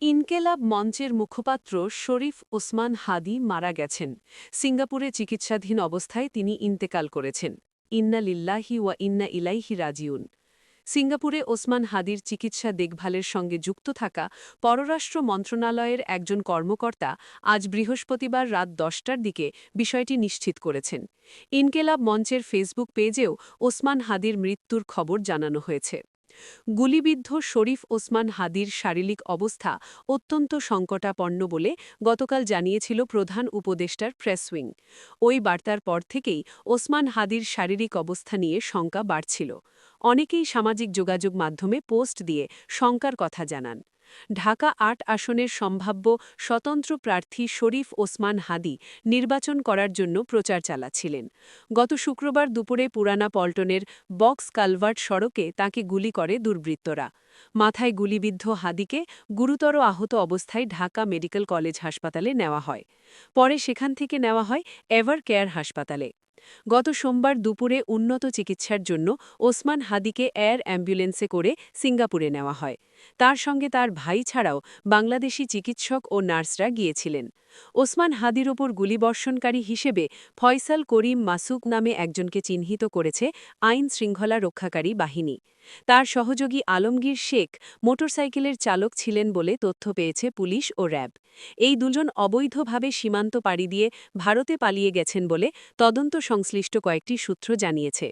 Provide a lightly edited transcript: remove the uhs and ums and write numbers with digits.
ইনকেলাব মঞ্চের মুখপাত্র শরীফ ওসমান হাদি মারা গেছেন। সিঙ্গাপুরে চিকিৎসাধীন অবস্থায় তিনি ইন্তেকাল করেছেন। ইন্না লিল্লাহি ওয়া ইন্না ইলাইহি রাজিউন। সিঙ্গাপুরে ওসমান হাদির চিকিৎসা দেখভালের সঙ্গে যুক্ত থাকা পররাষ্ট্র মন্ত্রণালয়ের একজন কর্মকর্তা আজ বৃহস্পতিবার রাত ১০টার দিকে বিষয়টি নিশ্চিত করেছেন। ইনকেলাব মঞ্চের ফেসবুক পেজেও ওসমান হাদির মৃত্যুর খবর জানানো হয়েছে। গুলিবিদ্ধ শরীফ ওসমান হাদির শারীরিক অবস্থা অত্যন্ত সংকটাপন্ন বলে গতকাল জানিয়েছিল প্রধান উপদেষ্টার প্রেস উইং। ওই বার্তার পর থেকেই ওসমান হাদির শারীরিক অবস্থা নিয়ে শঙ্কা বাড়ছিল। অনেকেই সামাজিক যোগাযোগ মাধ্যমে পোস্ট দিয়ে শঙ্কার কথা জানান। ঢাকা ৮ আসনের সম্ভাব্য স্বতন্ত্র প্রার্থী শরীফ ওসমান হাদি নির্বাচন করার জন্য প্রচার চালাচ্ছিলেন। গত শুক্রবার দুপুরে পুরানা পল্টনের বক্স কালভার্ট সড়কে তাকে গুলি করে দুর্বৃত্তরা। মাথায় গুলিবিদ্ধ হাদিকে গুরুতর আহত অবস্থায় ঢাকা মেডিকেল কলেজ হাসপাতালে নেওয়া হয়। পরে সেখান থেকে নেওয়া হয় এভার কেয়ার হাসপাতালে। গত সোমবার দুপুরে উন্নত চিকিৎসার জন্য ওসমান হাদিকে এয়ার অ্যাম্বুলেন্সে করে সিঙ্গাপুরে নেওয়া হয়। তার সঙ্গে তার ভাই ছাড়াও বাংলাদেশি চিকিৎসক ও নার্সরা গিয়েছিলেন। ওসমান হাদির ওপর গুলিবর্ষণকারী হিসেবে ফয়সাল করিম মাসুক নামে একজনকে চিহ্নিত করেছে আইন শৃঙ্খলা রক্ষাকারী বাহিনী। তার সহযোগী আলমগীর শেখ মোটরসাইকেলের চালক ছিলেন বলে তথ্য পেয়েছে পুলিশ ও র্যাব। এই দুজন অবৈধভাবে সীমান্ত পাড়ি দিয়ে ভারতে পালিয়ে গেছেন বলে তদন্ত সংশ্লিষ্ট কয়েকটি সূত্র জানিয়েছে।